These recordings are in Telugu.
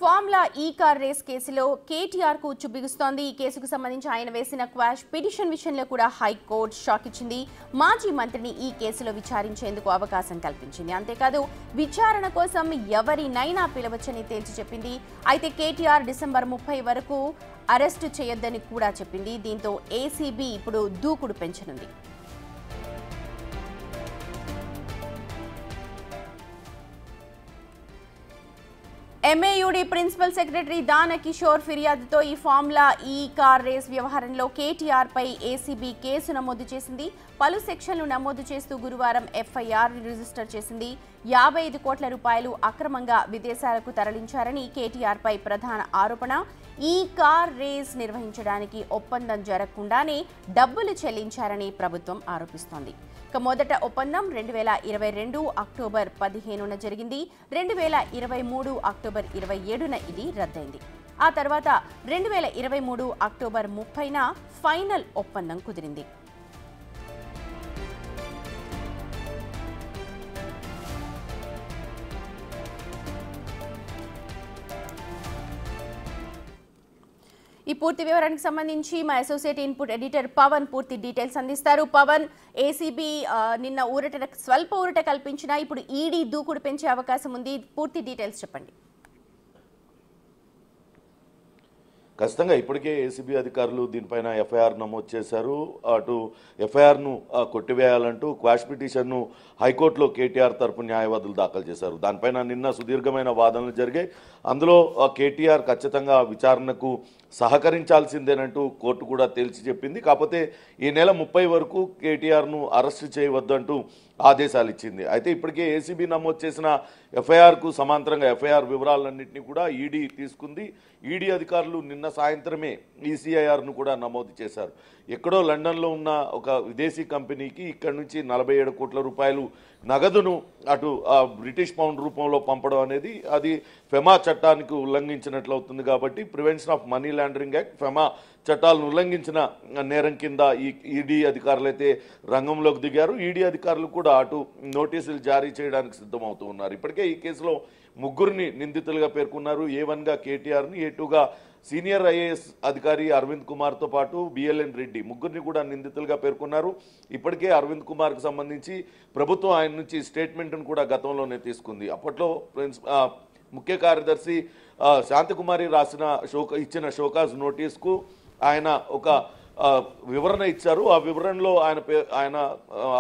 ఫార్ములా ఈ కార్ రేస్ కేసులో కేటీఆర్ కు ఉచ్చు బిగుస్తోంది. ఈ కేసుకు సంబంధించి ఆయన వేసిన క్వాష్ పిటిషన్ విషయంలో కూడా హైకోర్టు షాక్ ఇచ్చింది. మాజీ మంత్రిని ఈ కేసులో విచారించేందుకు అవకాశం కల్పించింది. అంతేకాదు విచారణ కోసం ఎవరినైనా పిలవచ్చని తేల్చి చెప్పింది. అయితే కేటీఆర్ డిసెంబర్ 30 వరకు అరెస్టు చేయొద్దని కూడా చెప్పింది. దీంతో ఏసీబీ ఇప్పుడు దూకుడు పెంచనుంది. ఎంఏయుడి ప్రిన్సిపల్ సెక్రటరీ దాన కిషోర్ ఫిర్యాదుతో ఈ ఫార్ములా ఈ కార్ రేస్ వ్యవహారంలో కేటీఆర్ పై ఏసీబీ కేసు నమోదు చేసింది. పలు సెక్షన్లు నమోదు చేస్తూ గురువారం ఎఫ్ఐఆర్ రిజిస్టర్ చేసింది. 55 కోట్ల రూపాయలు అక్రమంగా విదేశాలకు తరలించారని కేటీఆర్ పై ప్రధాన ఆరోపణ. ఈ కార్ రేస్ నిర్వహించడానికి ఒప్పందం జరగకుండానే డబ్బులు చెల్లించారని ప్రభుత్వం ఆరోపిస్తోంది. మొదట ఒప్పందం 2022 అక్టోబర్ 15న జరిగింది. 2023 అక్టోబర్ 27న ఇది రద్దయింది. ఆ తర్వాత 2023 అక్టోబర్ 30న ఫైనల్ ఒప్పందం కుదిరింది. ఈ పూర్తి వివరానికి సంబంధించి మా అసోసియేట్ ఇన్పుట్ ఎడిటర్ పవన్ పూర్తి డీటెయిల్స్ అందిస్తారు. పవన్, ఏసీబీ నిన్న స్వల్ప ఊరట కల్పించినా ఇప్పుడు ఈడీ దూకుడు పెంచే అవకాశం ఉంది. పూర్తి డీటెయిల్స్ చెప్పండి. ఖచ్చితంగా ఇప్పటికే ఏసీబీ అధికారులు దీనిపైన ఎఫ్ఐఆర్ నమోదు చేశారు. అటు ఎఫ్ఐఆర్ను కొట్టివేయాలంటూ క్వాష్ పిటిషన్ను హైకోర్టులో కేటీఆర్ తరపు న్యాయవాదులు దాఖలు చేశారు. దానిపైన నిన్న సుదీర్ఘమైన వాదనలు జరిగాయి. అందులో కేటీఆర్ ఖచ్చితంగా విచారణకు సహకరించాల్సిందేనంటూ కోర్టు కూడా తేల్చి చెప్పింది. కాకపోతే ఈ నెల 30 వరకు కేటీఆర్ను అరెస్టు చేయవద్దంటూ ఆదేశాలు ఇచ్చింది. అయితే ఇప్పటికే ఏసీబీ నమోదు చేసిన ఎఫ్ఐఆర్కు సమాంతరంగా ఎఫ్ఐఆర్ వివరాలన్నింటినీ కూడా ఈడీ తీసుకుంది. ఈడీ అధికారులు నిన్న సాయంత్రమే ఈసీఐఆర్ను కూడా నమోదు చేశారు. ఎక్కడో లండన్లో ఉన్న ఒక విదేశీ కంపెనీకి ఇక్కడి నుంచి 47 కోట్ల రూపాయలు నగదును అటు బ్రిటిష్ పౌండ్ రూపంలో పంపడం అనేది అది ఫెమా చట్టానికి ఉల్లంఘించినట్లు అవుతుంది. కాబట్టి prevention of money laundering act, FEMA చట్టాలను ఉల్లంఘించిన నేరం కింద ఈ ఈడీ అధికారులు అయితే రంగంలోకి దిగారు. ఈడీ అధికారులు కూడా అటు నోటీసులు జారీ చేయడానికి సిద్ధమవుతూ ఉన్నారు. ఇప్పటికే ఈ కేసులో ముగ్గురిని నిందితులుగా పేర్కొన్నారు. A1గా కేటీఆర్ని, A2గా సీనియర్ ఐఏఎస్ అధికారి అరవింద్ కుమార్తో పాటు బిఎల్ఎన్ రెడ్డి ముగ్గురిని కూడా నిందితులుగా పేర్కొన్నారు. ఇప్పటికే అరవింద్ కుమార్కు సంబంధించి ప్రభుత్వం ఆయన నుంచి స్టేట్మెంట్ను కూడా గతంలోనే తీసుకుంది. అప్పట్లో ముఖ్య కార్యదర్శి శాంతకుమారి ఇచ్చిన షోకాజ్ నోటీస్కు ఆయన ఒక వివరణ ఇచ్చారు. ఆ వివరణలో ఆయన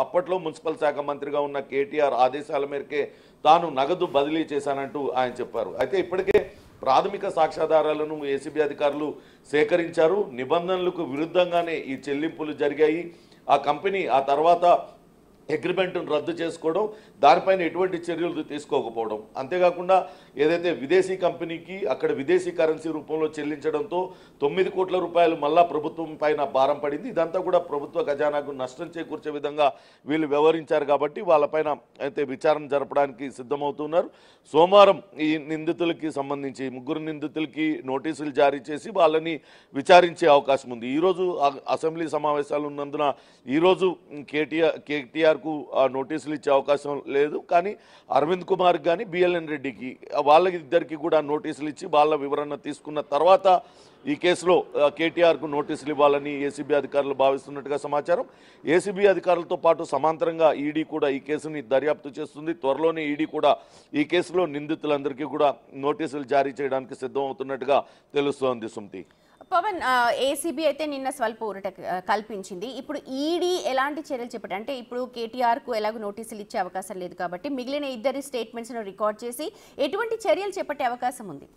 అప్పట్లో మున్సిపల్ శాఖ మంత్రిగా ఉన్న కేటీఆర్ ఆదేశాల మేరకే తాను నగదు బదిలీ చేశానంటూ ఆయన చెప్పారు. అయితే ఇప్పటికే ప్రాథమిక సాక్ష్యాధారాలను ఏసీబీ అధికారులు సేకరించారు. నిబంధనలకు విరుద్ధంగానే ఈ చెల్లింపులు జరిగాయి. ఆ కంపెనీ ఆ తర్వాత అగ్రిమెంట్ను రద్దు చేసుకోవడం, దానిపైన ఎటువంటి చర్యలు తీసుకోకపోవడం, అంతేకాకుండా ఏదైతే విదేశీ కంపెనీకి అక్కడ విదేశీ కరెన్సీ రూపంలో చెల్లించడంతో 9 కోట్ల రూపాయలు మళ్ళా ప్రభుత్వం పైన భారం పడింది. ఇదంతా కూడా ప్రభుత్వ ఖజానాకు నష్టం చేకూర్చే విధంగా వీళ్ళు వ్యవహరించారు. కాబట్టి వాళ్ళపైన అయితే విచారణ జరపడానికి సిద్ధమవుతున్నారు. సోమవారం ఈ నిందితులకి సంబంధించి ముగ్గురు నిందితులకి నోటీసులు జారీ చేసి వాళ్ళని విచారించే అవకాశం ఉంది. ఈరోజు అసెంబ్లీ సమావేశాలు ఉన్నందున ఈరోజు కేటీఆర్ నోటీసులు ఇచ్చే అవకాశం లేదు. కానీ అరవింద్ కుమార్ కానీ బిఎల్ఎన్ రెడ్డికి వాళ్ళిద్దరికి కూడా నోటీసులు ఇచ్చి వాళ్ళ వివరణ తీసుకున్న తర్వాత ఈ కేసులో కేటీఆర్కు నోటీసులు ఇవ్వాలని ఏసీబీ అధికారులు భావిస్తున్నట్టుగా సమాచారం. ఏసీబీ అధికారులతో పాటు సమాంతరంగా ఈడీ కూడా ఈ కేసుని దర్యాప్తు చేస్తుంది. త్వరలోనే ఈడీ కూడా ఈ కేసులో నిందితులందరికీ కూడా నోటీసులు జారీ చేయడానికి సిద్ధం అవుతున్నట్టుగా తెలుస్తోంది. సుమతి, పవన్, ఏసీబీ అయితే నిన్న స్వల్ప ఊరట కల్పించింది. ఇప్పుడు ఈడీ ఎలాంటి చర్యలు చెప్పండి? అంటే ఇప్పుడు కేటీఆర్కు ఎలాగో నోటీసులు ఇచ్చే అవకాశం లేదు కాబట్టి మిగిలిన ఇద్దరి స్టేట్మెంట్స్ను రికార్డ్ చేసి ఎటువంటి చర్యలు చేపట్టే అవకాశం ఉంది?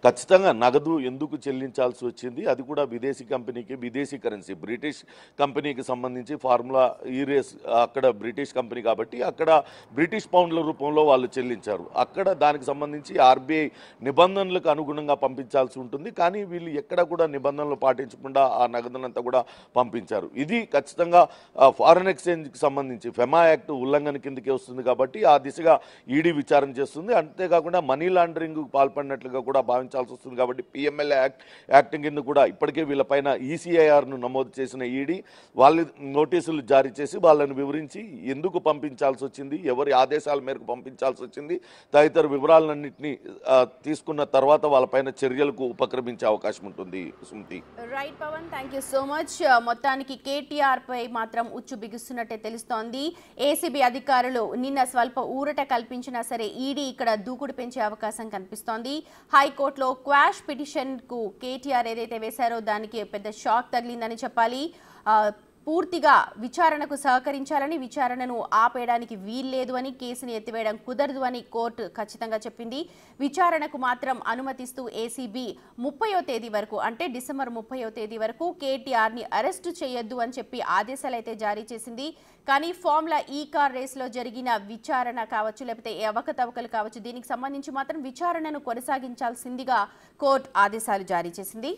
ఖచ్చితంగా నగదు ఎందుకు చెల్లించాల్సి వచ్చింది, అది కూడా విదేశీ కంపెనీకి, విదేశీ కరెన్సీ బ్రిటిష్ కంపెనీకి సంబంధించి ఫార్ములా ఈ రేస్ అక్కడ బ్రిటిష్ కంపెనీ కాబట్టి అక్కడ బ్రిటిష్ పౌండ్ల రూపంలో వాళ్ళు చెల్లించారు. అక్కడ దానికి సంబంధించి ఆర్బీఐ నిబంధనలకు అనుగుణంగా పంపించాల్సి ఉంటుంది. కానీ వీళ్ళు ఎక్కడ కూడా నిబంధనలు పాటించకుండా ఆ నగదునంతా కూడా పంపించారు. ఇది ఖచ్చితంగా ఫారెన్ ఎక్స్చేంజ్కి సంబంధించి ఫెమా యాక్ట్ ఉల్లంఘన కిందకే వస్తుంది. కాబట్టి ఆ దిశగా ఈడీ విచారణ చేస్తుంది. అంతేకాకుండా మనీ లాండరింగ్ పాల్పడినట్లుగా కూడా భావించారు. పంపించాల్సి వస్తుంది కాబట్టి పిఎంఎల్ యాక్టింగ్ కింద కూడా ఇప్పటికే వీళ్ళపైన ఈసీఐఆర్ను నమోదు చేసిన ఈడీ వాళ్ళు నోటీసులు జారీ చేసి వాళ్ళని వివరించి ఎందుకు పంపించాల్సి వచ్చింది, ఎవరి ఆదేశాల మేరకు పంపించాల్సి వచ్చింది తదితర వివరాలన్నింటినీ తీసుకున్న తర్వాత వాళ్ళపైన చర్యలకు ఉపక్రమించే అవకాశం ఉంటుంది. Sumathi. Right Pavan, thank you so much. మొత్తానికి కేటీఆర్ పై మాత్రం ఉచ్చు బిగుస్తున్నట్టే తెలుస్తోంది. ఏసీబీ అధికారులు నిన్న స్వల్ప ఊరట కల్పించినా సరే ఈడీ ఇక్కడ దూకుడు పెంచే అవకాశం కనిపిస్తోంది. హైకోర్టులో క్వాష్ పిటిషన్ కు కేటీఆర్ ఏదైతే వేశారో దానికి పెద్ద షాక్ తగిలిందని చెప్పాలి. పూర్తిగా విచారణకు సహకరించాలని, విచారణను ఆపేయడానికి వీల్లేదు అని, కేసుని ఎత్తివేయడం కుదరదు అని కోర్టు ఖచ్చితంగా చెప్పింది. విచారణకు మాత్రం అనుమతిస్తూ ఏసీబీ 30వ తేదీ వరకు, అంటే డిసెంబర్ 30వ తేదీ వరకు కేటీఆర్ని అరెస్టు చేయొద్దు అని చెప్పి ఆదేశాలు అయితే జారీ చేసింది. కానీ ఫార్ములా ఈ కార్ రేస్లో జరిగిన విచారణ కావచ్చు, లేకపోతే అవకతవకలు కావచ్చు, దీనికి సంబంధించి మాత్రం విచారణను కొనసాగించాల్సిందిగా కోర్టు ఆదేశాలు జారీ చేసింది.